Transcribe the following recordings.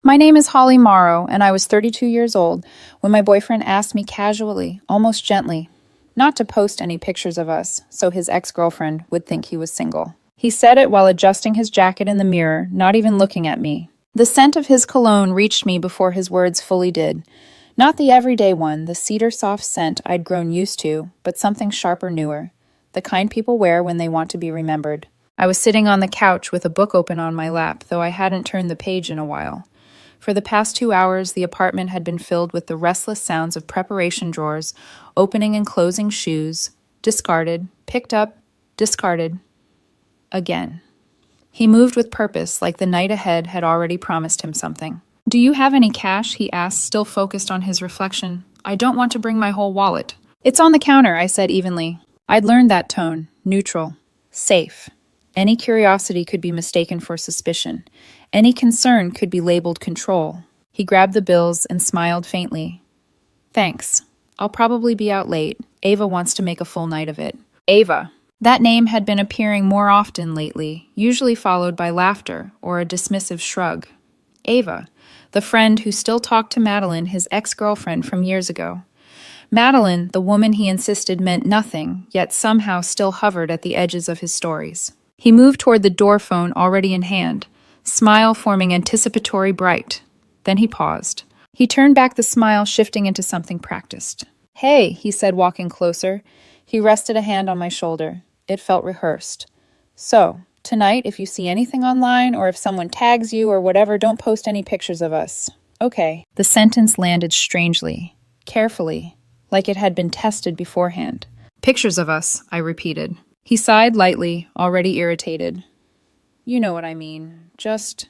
My name is Holly Morrow, and I was 32 years old when my boyfriend asked me casually, almost gently, not to post any pictures of us so his ex-girlfriend would think he was single. He said it while adjusting his jacket in the mirror, not even looking at me. The scent of his cologne reached me before his words fully did. Not the everyday one, the cedar soft scent I'd grown used to, but something sharper, newer. The kind people wear when they want to be remembered. I was sitting on the couch with a book open on my lap, though I hadn't turned the page in a while. For the past 2 hours, the apartment had been filled with the restless sounds of preparation drawers, opening and closing shoes, discarded, picked up, discarded, again. He moved with purpose, like the night ahead had already promised him something. "Do you have any cash?" he asked, still focused on his reflection. "I don't want to bring my whole wallet." "It's on the counter," I said evenly. I'd learned that tone, neutral, safe. Any curiosity could be mistaken for suspicion. Any concern could be labeled control. He grabbed the bills and smiled faintly. "Thanks. I'll probably be out late. Ava wants to make a full night of it." Ava. That name had been appearing more often lately, usually followed by laughter or a dismissive shrug. Ava, the friend who still talked to Madeline, his ex-girlfriend from years ago. Madeline, the woman he insisted meant nothing, yet somehow still hovered at the edges of his stories. He moved toward the door phone already in hand, smile forming anticipatory bright. Then he paused. He turned back the smile, shifting into something practiced. "Hey," he said, walking closer. He rested a hand on my shoulder. It felt rehearsed. "So, tonight, if you see anything online or if someone tags you or whatever, don't post any pictures of us." "Okay." The sentence landed strangely, carefully, like it had been tested beforehand. "Pictures of us," I repeated. He sighed lightly, already irritated. "You know what I mean. Just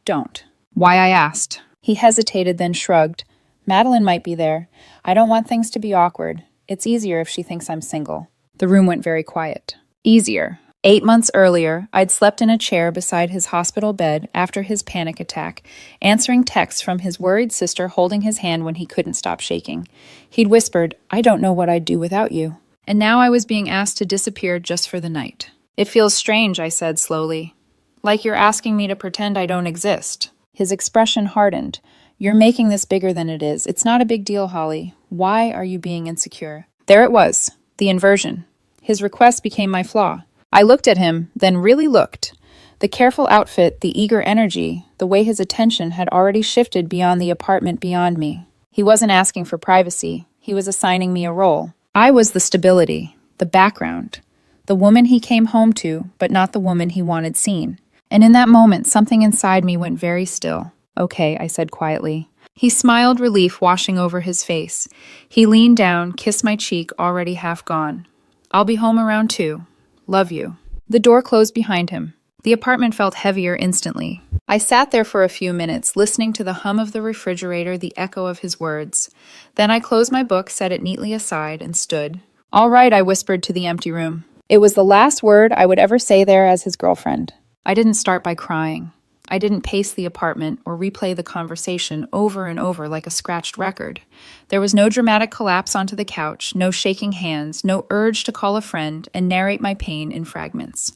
don't." "Why?" I asked. He hesitated, then shrugged. "Madeline might be there. I don't want things to be awkward. It's easier if she thinks I'm single." The room went very quiet. Easier. 8 months earlier, I'd slept in a chair beside his hospital bed after his panic attack, answering texts from his worried sister holding his hand when he couldn't stop shaking. He'd whispered, "I don't know what I'd do without you." And now I was being asked to disappear just for the night. "It feels strange," I said slowly. "Like you're asking me to pretend I don't exist." His expression hardened. "You're making this bigger than it is. It's not a big deal, Holly. Why are you being insecure?" There it was, the inversion. His request became my flaw. I looked at him, then really looked. The careful outfit, the eager energy, the way his attention had already shifted beyond the apartment beyond me. He wasn't asking for privacy. He was assigning me a role. I was the stability, the background, the woman he came home to, but not the woman he wanted seen. And in that moment, something inside me went very still. "Okay," I said quietly. He smiled, relief washing over his face. He leaned down, kissed my cheek, already half gone. "I'll be home around 2. Love you." The door closed behind him. The apartment felt heavier instantly. I sat there for a few minutes, listening to the hum of the refrigerator, the echo of his words. Then I closed my book, set it neatly aside, and stood. "All right," I whispered to the empty room. It was the last word I would ever say there as his girlfriend. I didn't start by crying. I didn't pace the apartment or replay the conversation over and over like a scratched record. There was no dramatic collapse onto the couch, no shaking hands, no urge to call a friend and narrate my pain in fragments.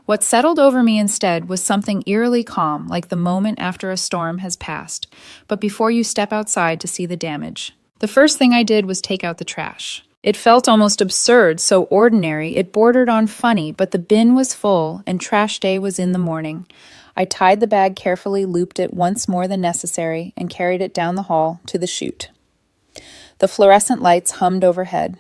What settled over me instead was something eerily calm, like the moment after a storm has passed, but before you step outside to see the damage. The first thing I did was take out the trash. It felt almost absurd, so ordinary, it bordered on funny, but the bin was full and trash day was in the morning. I tied the bag carefully, looped it once more than necessary, and carried it down the hall to the chute. The fluorescent lights hummed overhead.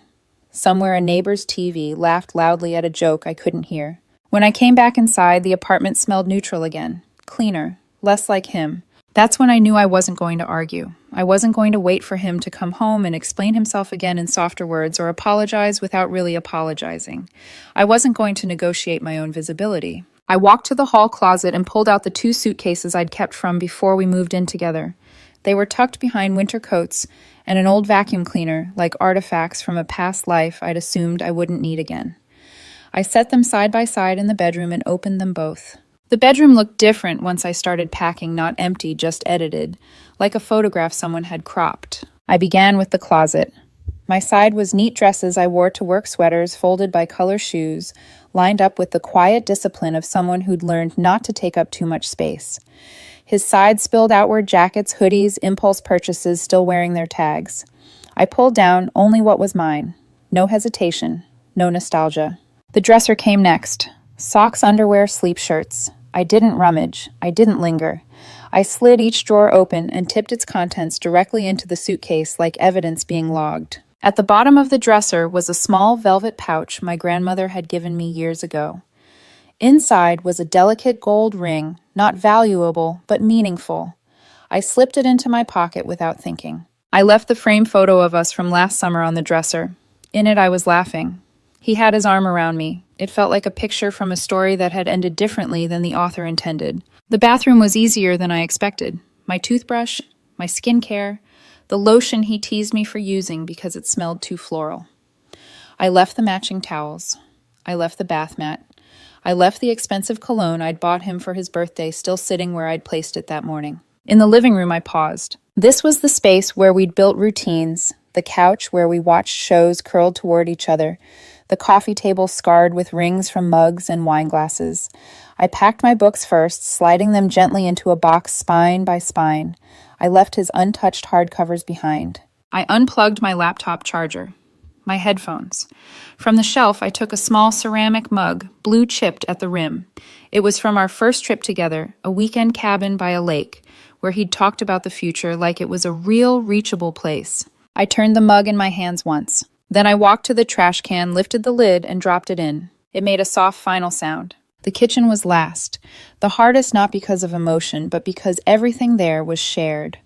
Somewhere a neighbor's TV laughed loudly at a joke I couldn't hear. When I came back inside, the apartment smelled neutral again, cleaner, less like him. That's when I knew I wasn't going to argue. I wasn't going to wait for him to come home and explain himself again in softer words or apologize without really apologizing. I wasn't going to negotiate my own visibility. I walked to the hall closet and pulled out the 2 suitcases I'd kept from before we moved in together. They were tucked behind winter coats and an old vacuum cleaner, like artifacts from a past life I'd assumed I wouldn't need again. I set them side by side in the bedroom and opened them both. The bedroom looked different once I started packing, not empty, just edited, like a photograph someone had cropped. I began with the closet. My side was neat dresses I wore to work, sweaters folded by color shoes, lined up with the quiet discipline of someone who'd learned not to take up too much space. His side spilled outward jackets, hoodies, impulse purchases still wearing their tags. I pulled down only what was mine. No hesitation, no nostalgia. The dresser came next. Socks, underwear, sleep shirts. I didn't rummage. I didn't linger. I slid each drawer open and tipped its contents directly into the suitcase like evidence being logged. At the bottom of the dresser was a small velvet pouch my grandmother had given me years ago. Inside was a delicate gold ring, not valuable, but meaningful. I slipped it into my pocket without thinking. I left the framed photo of us from last summer on the dresser. In it, I was laughing. He had his arm around me. It felt like a picture from a story that had ended differently than the author intended. The bathroom was easier than I expected. My toothbrush, my skincare, the lotion he teased me for using because it smelled too floral. I left the matching towels. I left the bath mat. I left the expensive cologne I'd bought him for his birthday still sitting where I'd placed it that morning. In the living room, I paused. This was the space where we'd built routines, the couch where we watched shows curled toward each other, the coffee table scarred with rings from mugs and wine glasses. I packed my books first, sliding them gently into a box spine by spine. I left his untouched hardcovers behind. I unplugged my laptop charger. My headphones. From the shelf, I took a small ceramic mug, blue-chipped at the rim. It was from our first trip together, a weekend cabin by a lake, where he'd talked about the future like it was a real, reachable place. I turned the mug in my hands once. Then I walked to the trash can, lifted the lid, and dropped it in. It made a soft final sound. The kitchen was last. The hardest not because of emotion, but because everything there was shared.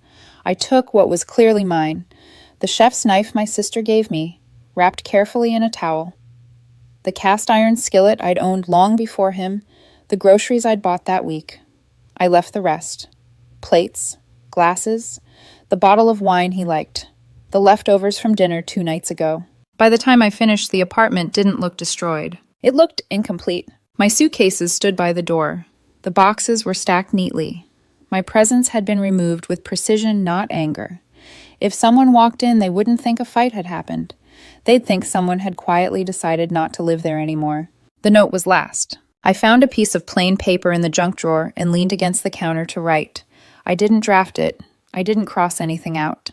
I took what was clearly mine. The chef's knife my sister gave me, wrapped carefully in a towel. The cast iron skillet I'd owned long before him, the groceries I'd bought that week. I left the rest. Plates, glasses, the bottle of wine he liked, the leftovers from dinner 2 nights ago. By the time I finished, the apartment didn't look destroyed. It looked incomplete. My suitcases stood by the door. The boxes were stacked neatly. My presents had been removed with precision, not anger. If someone walked in, they wouldn't think a fight had happened. They'd think someone had quietly decided not to live there anymore. The note was last. I found a piece of plain paper in the junk drawer and leaned against the counter to write. I didn't draft it. I didn't cross anything out.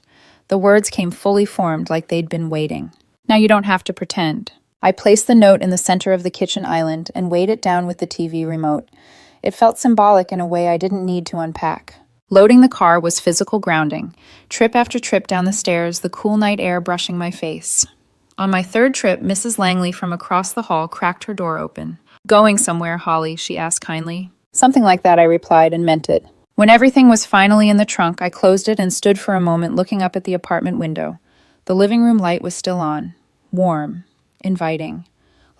The words came fully formed like they'd been waiting. Now you don't have to pretend. I placed the note in the center of the kitchen island and weighed it down with the TV remote. It felt symbolic in a way I didn't need to unpack. Loading the car was physical grounding. Trip after trip down the stairs, the cool night air brushing my face. On my third trip, Mrs. Langley from across the hall cracked her door open. "Going somewhere, Holly?" she asked kindly. "Something like that," I replied, and meant it. When everything was finally in the trunk, I closed it and stood for a moment looking up at the apartment window. The living room light was still on, warm, inviting,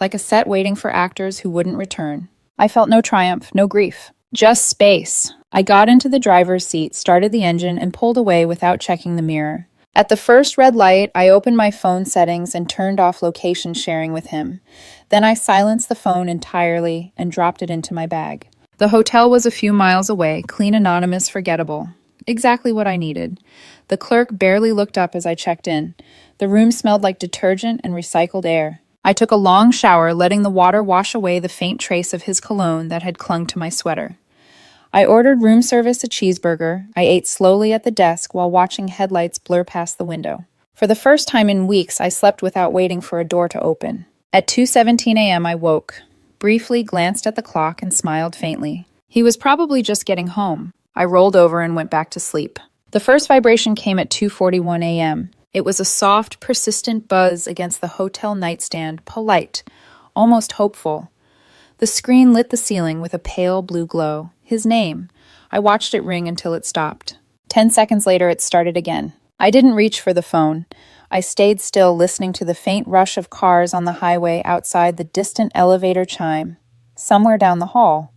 like a set waiting for actors who wouldn't return. I felt no triumph, no grief, just space. I got into the driver's seat, started the engine, and pulled away without checking the mirror. At the first red light, I opened my phone settings and turned off location sharing with him. Then I silenced the phone entirely and dropped it into my bag. The hotel was a few miles away, clean, anonymous, forgettable. Exactly what I needed. The clerk barely looked up as I checked in. The room smelled like detergent and recycled air. I took a long shower, letting the water wash away the faint trace of his cologne that had clung to my sweater. I ordered room service a cheeseburger. I ate slowly at the desk while watching headlights blur past the window. For the first time in weeks, I slept without waiting for a door to open. At 2:17 a.m., I woke, briefly glanced at the clock, and smiled faintly. He was probably just getting home. I rolled over and went back to sleep. The first vibration came at 2:41 a.m. It was a soft, persistent buzz against the hotel nightstand, polite, almost hopeful. The screen lit the ceiling with a pale blue glow. His name. I watched it ring until it stopped. 10 seconds later, it started again. I didn't reach for the phone. I stayed still, listening to the faint rush of cars on the highway outside, the distant elevator chime. Somewhere down the hall.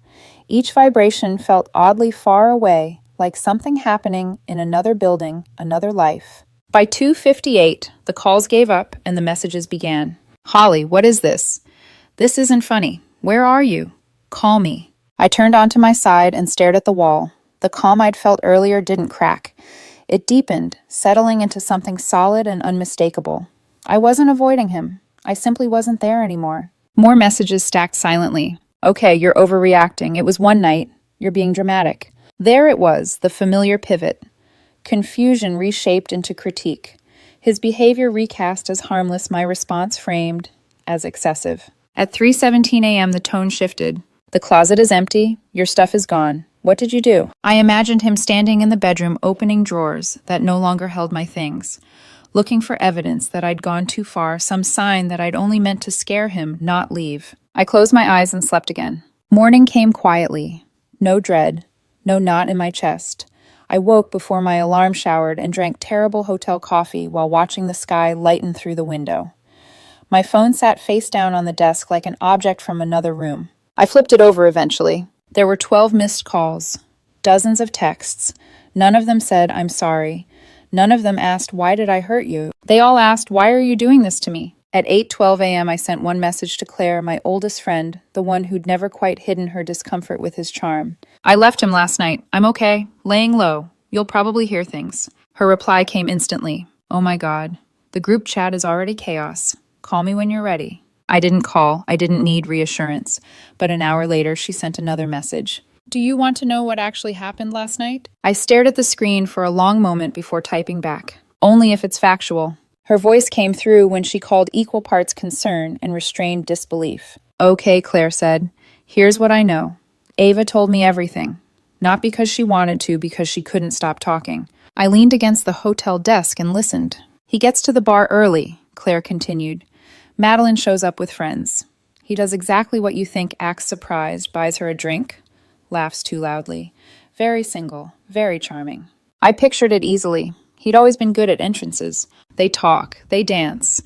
Each vibration felt oddly far away, like something happening in another building, another life. By 2:58, the calls gave up and the messages began. "Holly, what is this? This isn't funny. Where are you? Call me." I turned onto my side and stared at the wall. The calm I'd felt earlier didn't crack. It deepened, settling into something solid and unmistakable. I wasn't avoiding him. I simply wasn't there anymore. More messages stacked silently. "Okay, you're overreacting. It was one night. You're being dramatic. There it was, the familiar pivot. Confusion reshaped into critique. His behavior recast as harmless, my response framed as excessive. At 3:17 a.m., the tone shifted. The closet is empty. Your stuff is gone. What did you do? I imagined him standing in the bedroom opening drawers that no longer held my things, looking for evidence that I'd gone too far, some sign that I'd only meant to scare him, not leave. I closed my eyes and slept again. Morning came quietly. No dread, no knot in my chest. I woke before my alarm showered and drank terrible hotel coffee while watching the sky lighten through the window. My phone sat face down on the desk like an object from another room. I flipped it over eventually. There were 12 missed calls, dozens of texts. None of them said, "I'm sorry." None of them asked, "Why did I hurt you?" They all asked, "Why are you doing this to me?" At 8:12 a.m., I sent one message to Claire, my oldest friend, the one who'd never quite hidden her discomfort with his charm. "I left him last night. I'm okay. Laying low. You'll probably hear things." Her reply came instantly. "Oh my God. The group chat is already chaos. Call me when you're ready." I didn't call. I didn't need reassurance. But an hour later, she sent another message. "Do you want to know what actually happened last night?" I stared at the screen for a long moment before typing back. "Only if it's factual." Her voice came through when she called equal parts concern and restrained disbelief. "Okay," Claire said. "Here's what I know. Ava told me everything. Not because she wanted to, because she couldn't stop talking." I leaned against the hotel desk and listened. "He gets to the bar early," Claire continued. "Madeline shows up with friends. He does exactly what you think, acts surprised, buys her a drink, laughs too loudly. Very single, very charming." I pictured it easily. He'd always been good at entrances. They talk, they dance.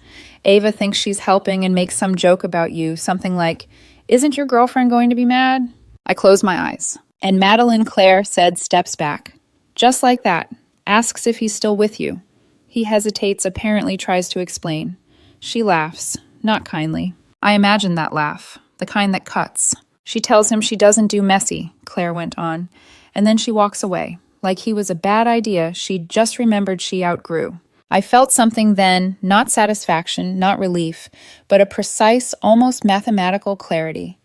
Ava thinks she's helping and makes some joke about you, something like, "Isn't your girlfriend going to be mad?" I closed my eyes. And Madeline, Claire said, steps back. Just like that. Asks if he's still with you. He hesitates, apparently tries to explain. She laughs, not kindly. I imagine that laugh, the kind that cuts. She tells him she doesn't do messy, Claire went on, and then she walks away, like he was a bad idea she'd just remembered she outgrew. I felt something then, not satisfaction, not relief, but a precise, almost mathematical clarity.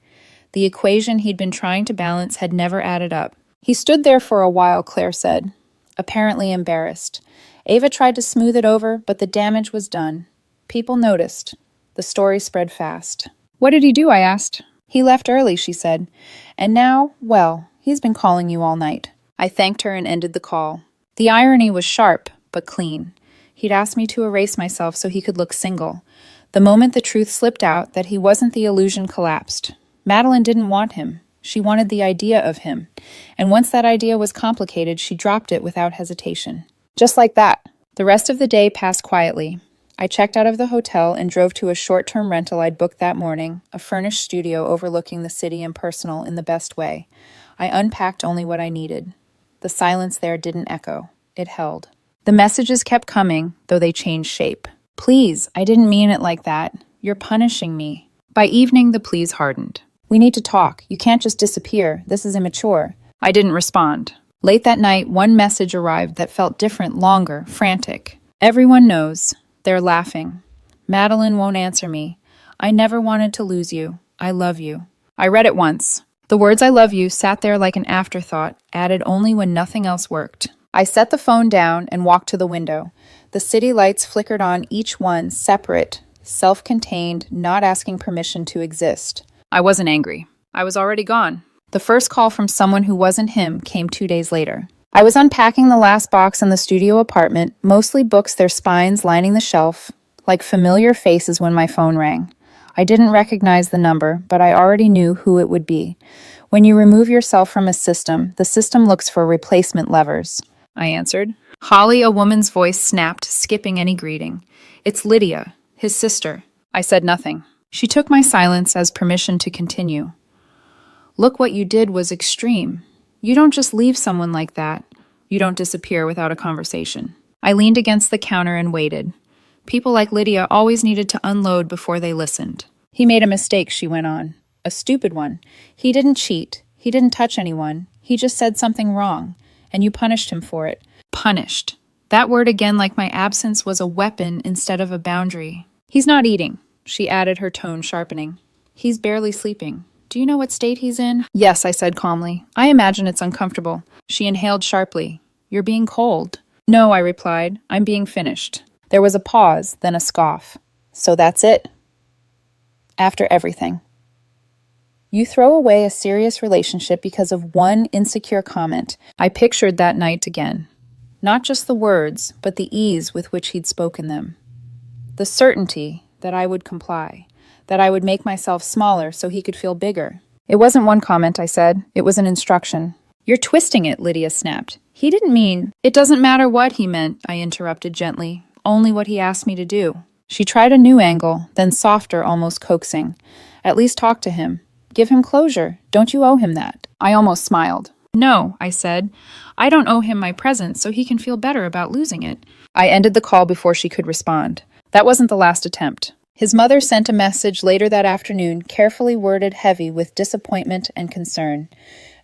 The equation he'd been trying to balance had never added up. He stood there for a while, Claire said, apparently embarrassed. Ava tried to smooth it over, but the damage was done. People noticed. The story spread fast. "What did he do?" I asked. "He left early," she said. "And now, well, he's been calling you all night." I thanked her and ended the call. The irony was sharp, but clean. He'd asked me to erase myself so he could look single. The moment the truth slipped out that he wasn't, the illusion collapsed. Madeline didn't want him. She wanted the idea of him. And once that idea was complicated, she dropped it without hesitation. Just like that. The rest of the day passed quietly. I checked out of the hotel and drove to a short-term rental I'd booked that morning, a furnished studio overlooking the city and personal in the best way. I unpacked only what I needed. The silence there didn't echo. It held. The messages kept coming, though they changed shape. "Please, I didn't mean it like that. You're punishing me." By evening, the pleas hardened. "We need to talk. You can't just disappear. This is immature." I didn't respond. Late that night, one message arrived that felt different, longer, frantic. "Everyone knows. They're laughing. Madeline won't answer me. I never wanted to lose you. I love you." I read it once. The words "I love you" sat there like an afterthought, added only when nothing else worked. I set the phone down and walked to the window. The city lights flickered on, each one separate, self-contained, not asking permission to exist. I wasn't angry. I was already gone. The first call from someone who wasn't him came 2 days later. I was unpacking the last box in the studio apartment, mostly books, their spines lining the shelf, like familiar faces when my phone rang. I didn't recognize the number, but I already knew who it would be. When you remove yourself from a system, the system looks for replacement levers. I answered. Holly, a woman's voice, snapped, skipping any greeting. "It's Lydia, his sister." I said nothing. She took my silence as permission to continue. "Look, what you did was extreme. You don't just leave someone like that. You don't disappear without a conversation." I leaned against the counter and waited. People like Lydia always needed to unload before they listened. "He made a mistake," she went on. "A stupid one. He didn't cheat. He didn't touch anyone. He just said something wrong. And you punished him for it." Punished. That word again, like my absence, was a weapon instead of a boundary. "He's not eating," she added, her tone sharpening. "He's barely sleeping. Do you know what state he's in? Yes, I said calmly. I imagine it's uncomfortable. She inhaled sharply. You're being cold. No, I replied. I'm being finished. There was a pause, then a scoff. So that's it. After everything. You throw away a serious relationship because of one insecure comment. I pictured that night again. Not just the words, but the ease with which he'd spoken them. The certainty that I would comply, that I would make myself smaller so he could feel bigger. It wasn't one comment, I said. It was an instruction. You're twisting it, Lydia snapped. He didn't mean... It doesn't matter what he meant, I interrupted gently. Only what he asked me to do. She tried a new angle, then softer, almost coaxing. At least talk to him. Give him closure. Don't you owe him that? I almost smiled. No, I said. I don't owe him my presence so he can feel better about losing it. I ended the call before she could respond. That wasn't the last attempt. His mother sent a message later that afternoon, carefully worded, heavy with disappointment and concern.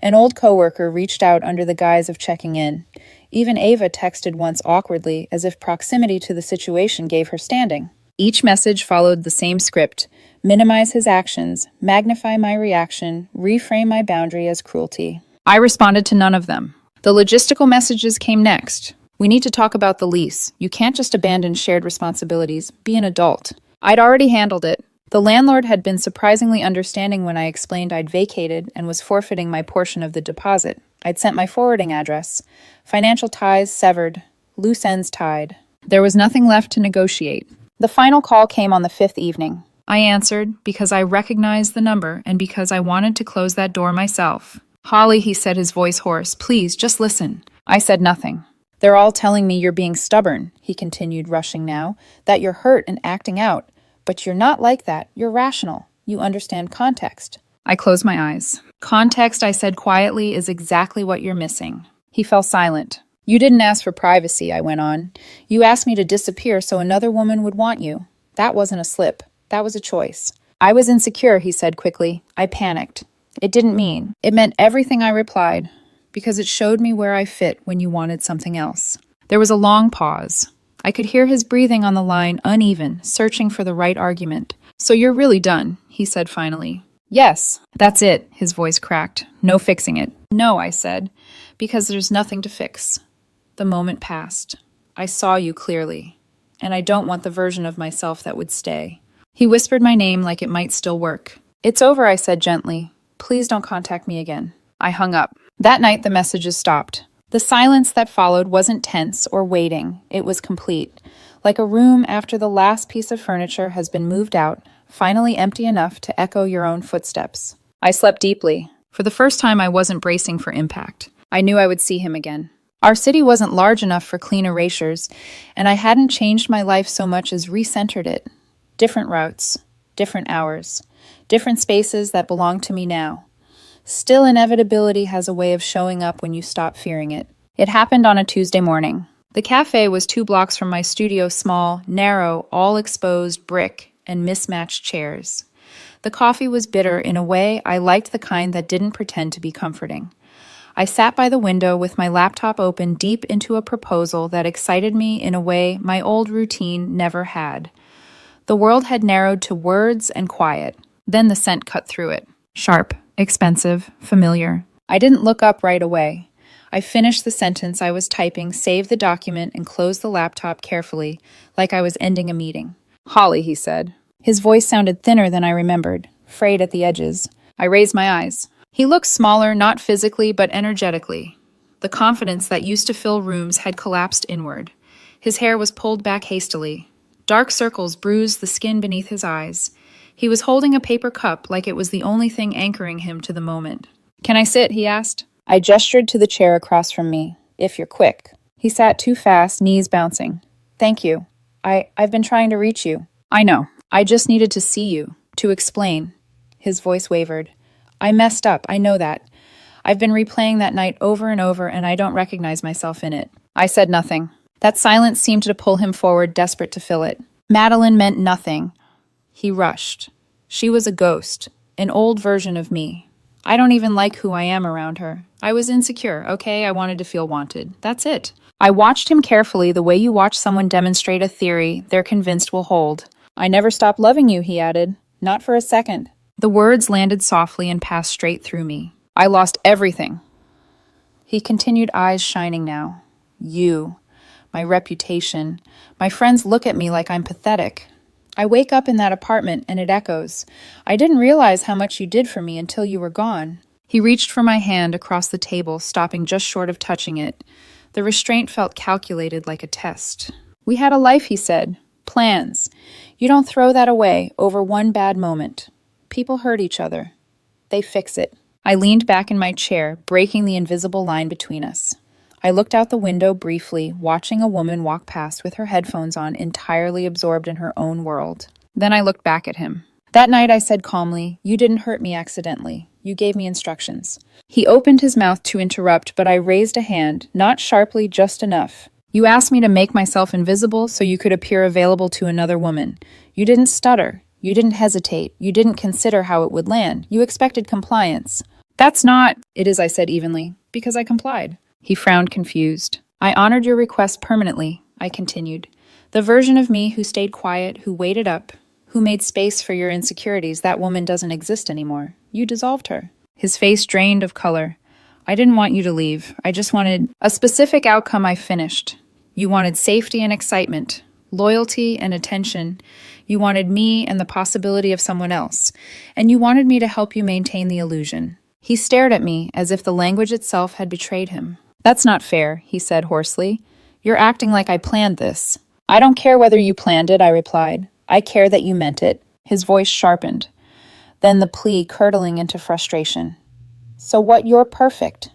An old coworker reached out under the guise of checking in. Even Ava texted once awkwardly, as if proximity to the situation gave her standing. Each message followed the same script. Minimize his actions, magnify my reaction, reframe my boundary as cruelty. I responded to none of them. The logistical messages came next. We need to talk about the lease. You can't just abandon shared responsibilities. Be an adult. I'd already handled it. The landlord had been surprisingly understanding when I explained I'd vacated and was forfeiting my portion of the deposit. I'd sent my forwarding address. Financial ties severed. Loose ends tied. There was nothing left to negotiate. The final call came on the 5th evening. I answered because I recognized the number and because I wanted to close that door myself. Holly, he said, his voice hoarse, please, just listen. I said nothing. They're all telling me you're being stubborn, he continued, rushing now, that you're hurt and acting out. But you're not like that. You're rational. You understand context. I closed my eyes. Context, I said quietly, is exactly what you're missing. He fell silent. You didn't ask for privacy, I went on. You asked me to disappear so another woman would want you. That wasn't a slip. That was a choice. I was insecure, he said quickly. I panicked. It didn't mean. It meant everything, I replied, because it showed me where I fit when you wanted something else. There was a long pause. I could hear his breathing on the line, uneven, searching for the right argument. So you're really done, he said finally. Yes, that's it, his voice cracked. No fixing it. No, I said, because there's nothing to fix. The moment passed. I saw you clearly, and I don't want the version of myself that would stay. He whispered my name like it might still work. It's over, I said gently. Please don't contact me again. I hung up. That night, the messages stopped. The silence that followed wasn't tense or waiting. It was complete. Like a room after the last piece of furniture has been moved out, finally empty enough to echo your own footsteps. I slept deeply. For the first time, I wasn't bracing for impact. I knew I would see him again. Our city wasn't large enough for clean erasures, and I hadn't changed my life so much as recentered it. Different routes, different hours, different spaces that belong to me now. Still, inevitability has a way of showing up when you stop fearing it. It happened on a Tuesday morning. The cafe was 2 blocks from my studio, small, narrow, all-exposed brick and mismatched chairs. The coffee was bitter in a way I liked, the kind that didn't pretend to be comforting. I sat by the window with my laptop open deep into a proposal that excited me in a way my old routine never had. The world had narrowed to words and quiet. Then the scent cut through it. Sharp, expensive, familiar. I didn't look up right away. I finished the sentence I was typing, saved the document, and closed the laptop carefully, like I was ending a meeting. Holly, he said. His voice sounded thinner than I remembered, frayed at the edges. I raised my eyes. He looked smaller, not physically, but energetically. The confidence that used to fill rooms had collapsed inward. His hair was pulled back hastily. Dark circles bruised the skin beneath his eyes. He was holding a paper cup like it was the only thing anchoring him to the moment. Can I sit? He asked. I gestured to the chair across from me. If you're quick. He sat too fast, knees bouncing. Thank you. I've been trying to reach you. I know. I just needed to see you. To explain. His voice wavered. I messed up. I know that. I've been replaying that night over and over, and I don't recognize myself in it. I said nothing. That silence seemed to pull him forward, desperate to fill it. Madeline meant nothing. He rushed. She was a ghost, an old version of me. I don't even like who I am around her. I was insecure, okay? I wanted to feel wanted. That's it. I watched him carefully, the way you watch someone demonstrate a theory they're convinced will hold. I never stopped loving you, he added. Not for a second. The words landed softly and passed straight through me. I lost everything. He continued, eyes shining now. You, my reputation. My friends look at me like I'm pathetic. I wake up in that apartment and it echoes. I didn't realize how much you did for me until you were gone. He reached for my hand across the table, stopping just short of touching it. The restraint felt calculated like a test. We had a life, he said. Plans. You don't throw that away over one bad moment. People hurt each other. They fix it. I leaned back in my chair, breaking the invisible line between us. I looked out the window briefly, watching a woman walk past with her headphones on, entirely absorbed in her own world. Then I looked back at him. That night I said calmly, "You didn't hurt me accidentally. You gave me instructions." He opened his mouth to interrupt, but I raised a hand, not sharply, just enough. "You asked me to make myself invisible so you could appear available to another woman. You didn't stutter. You didn't hesitate. You didn't consider how it would land. You expected compliance." "That's not—" "It is," I said evenly, "because I complied." He frowned, confused. "I honored your request permanently," I continued. "The version of me who stayed quiet, who waited up, who made space for your insecurities, that woman doesn't exist anymore. You dissolved her." His face drained of color. "I didn't want you to leave. I just wanted a specific outcome." I finished. "You wanted safety and excitement, loyalty and attention. You wanted me and the possibility of someone else. And you wanted me to help you maintain the illusion." He stared at me as if the language itself had betrayed him. "That's not fair," he said hoarsely. "You're acting like I planned this." "I don't care whether you planned it," I replied. "I care that you meant it." His voice sharpened. Then the plea curdling into frustration. "So what, you're perfect?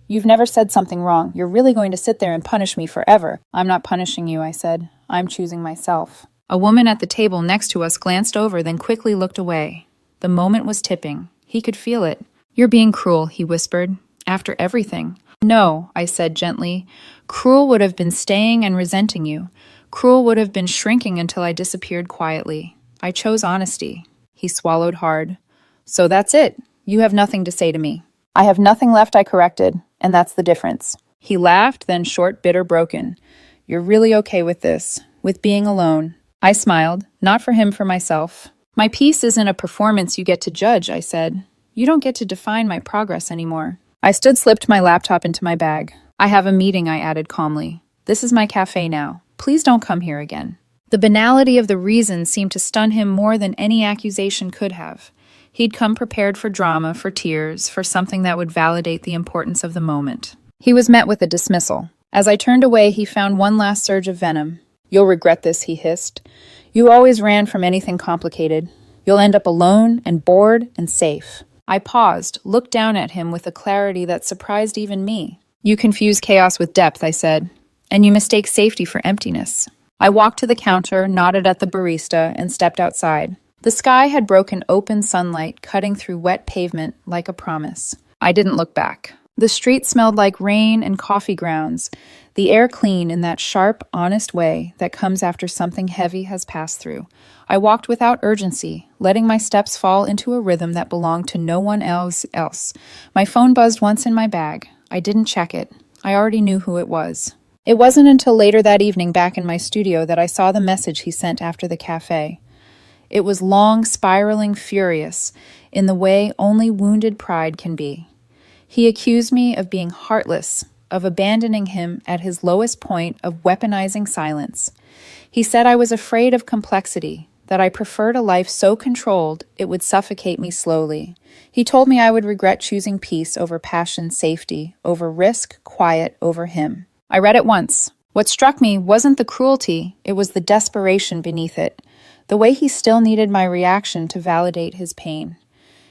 You've never said something wrong. You're really going to sit there and punish me forever." "I'm not punishing you," I said. "I'm choosing myself." A woman at the table next to us glanced over, then quickly looked away. The moment was tipping. He could feel it. "You're being cruel," he whispered. "After everything." "No," I said gently. "Cruel would have been staying and resenting you. Cruel would have been shrinking until I disappeared quietly. I chose honesty." He swallowed hard. "So that's it. You have nothing to say to me." "I have nothing left," I corrected, "and that's the difference." He laughed, then short, bitter, broken. "You're really okay with this, with being alone." I smiled, not for him, for myself. "My peace isn't a performance you get to judge," I said. "You don't get to define my progress anymore." I slipped my laptop into my bag. "I have a meeting," I added calmly. "This is my cafe now. Please don't come here again." The banality of the reason seemed to stun him more than any accusation could have. He'd come prepared for drama, for tears, for something that would validate the importance of the moment. He was met with a dismissal. As I turned away, he found one last surge of venom. "You'll regret this," he hissed. "You always ran from anything complicated. You'll end up alone and bored and safe." I paused, looked down at him with a clarity that surprised even me. "You confuse chaos with depth," I said, "and you mistake safety for emptiness." I walked to the counter, nodded at the barista, and stepped outside. The sky had broken open sunlight, cutting through wet pavement like a promise. I didn't look back. The street smelled like rain and coffee grounds, the air clean in that sharp, honest way that comes after something heavy has passed through. I walked without urgency, letting my steps fall into a rhythm that belonged to no one else. My phone buzzed once in my bag. I didn't check it. I already knew who it was. It wasn't until later that evening back in my studio that I saw the message he sent after the cafe. It was long, spiraling, furious, in the way only wounded pride can be. He accused me of being heartless, of abandoning him at his lowest point, of weaponizing silence. He said I was afraid of complexity, that I preferred a life so controlled it would suffocate me slowly. He told me I would regret choosing peace over passion, safety, over risk, quiet, over him. I read it once. What struck me wasn't the cruelty, it was the desperation beneath it, the way he still needed my reaction to validate his pain.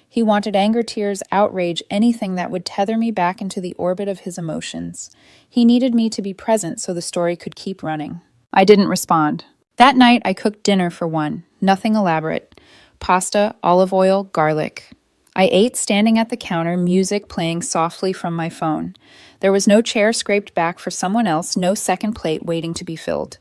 He wanted anger, tears, outrage, anything that would tether me back into the orbit of his emotions. He needed me to be present so the story could keep running. I didn't respond. That night, I cooked dinner for one, nothing elaborate. Pasta, olive oil, garlic. I ate standing at the counter, music playing softly from my phone. There was no chair scraped back for someone else, no second plate waiting to be filled.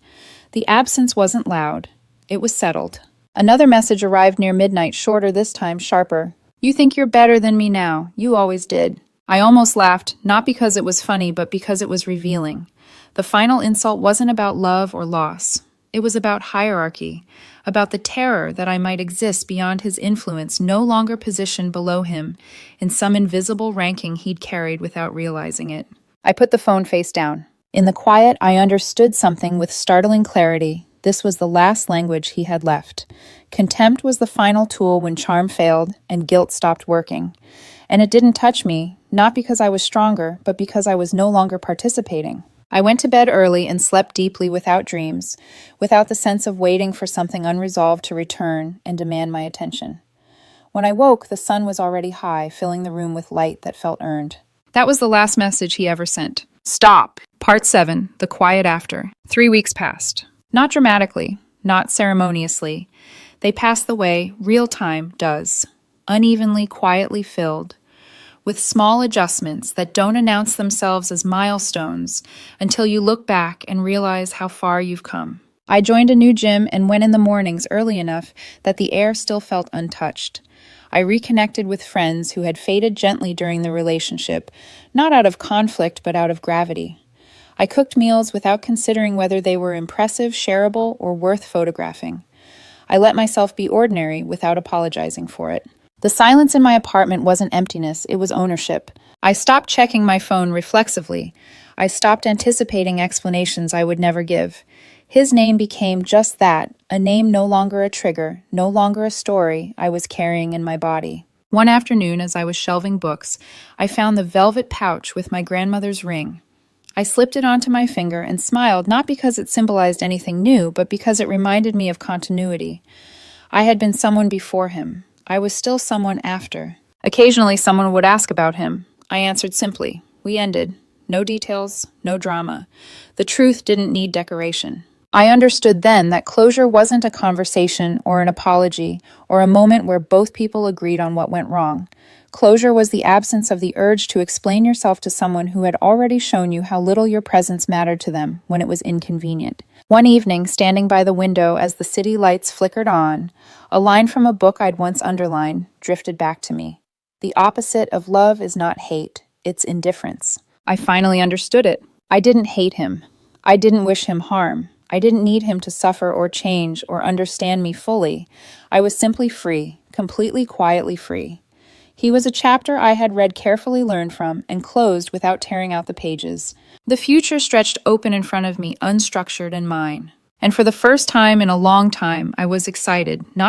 The absence wasn't loud. It was settled. Another message arrived near midnight, shorter this time, sharper. "You think you're better than me now. You always did." I almost laughed, not because it was funny, but because it was revealing. The final insult wasn't about love or loss. It was about hierarchy, about the terror that I might exist beyond his influence, no longer positioned below him in some invisible ranking he'd carried without realizing it. I put the phone face down. In the quiet, I understood something with startling clarity. This was the last language he had left. Contempt was the final tool when charm failed and guilt stopped working. And it didn't touch me, not because I was stronger, but because I was no longer participating. I went to bed early and slept deeply without dreams, without the sense of waiting for something unresolved to return and demand my attention. When I woke, the sun was already high, filling the room with light that felt earned. That was the last message he ever sent. Stop! Part 7, The Quiet After. 3 weeks passed. Not dramatically, not ceremoniously. They passed the way real time does, unevenly, quietly filled, with small adjustments that don't announce themselves as milestones until you look back and realize how far you've come. I joined a new gym and went in the mornings early enough that the air still felt untouched. I reconnected with friends who had faded gently during the relationship, not out of conflict but out of gravity. I cooked meals without considering whether they were impressive, shareable, or worth photographing. I let myself be ordinary without apologizing for it. The silence in my apartment wasn't emptiness, it was ownership. I stopped checking my phone reflexively. I stopped anticipating explanations I would never give. His name became just that, a name no longer a trigger, no longer a story I was carrying in my body. One afternoon, as I was shelving books, I found the velvet pouch with my grandmother's ring. I slipped it onto my finger and smiled, not because it symbolized anything new, but because it reminded me of continuity. I had been someone before him. I was still someone after. Occasionally, someone would ask about him. I answered simply. We ended. No details, no drama. The truth didn't need decoration. I understood then that closure wasn't a conversation or an apology or a moment where both people agreed on what went wrong. Closure was the absence of the urge to explain yourself to someone who had already shown you how little your presence mattered to them when it was inconvenient. One evening, standing by the window as the city lights flickered on, a line from a book I'd once underlined drifted back to me. The opposite of love is not hate, it's indifference. I finally understood it. I didn't hate him. I didn't wish him harm. I didn't need him to suffer or change or understand me fully. I was simply free, completely quietly free. He was a chapter I had read carefully, learned from, and closed without tearing out the pages. The future stretched open in front of me, unstructured and mine. And for the first time in a long time, I was excited, not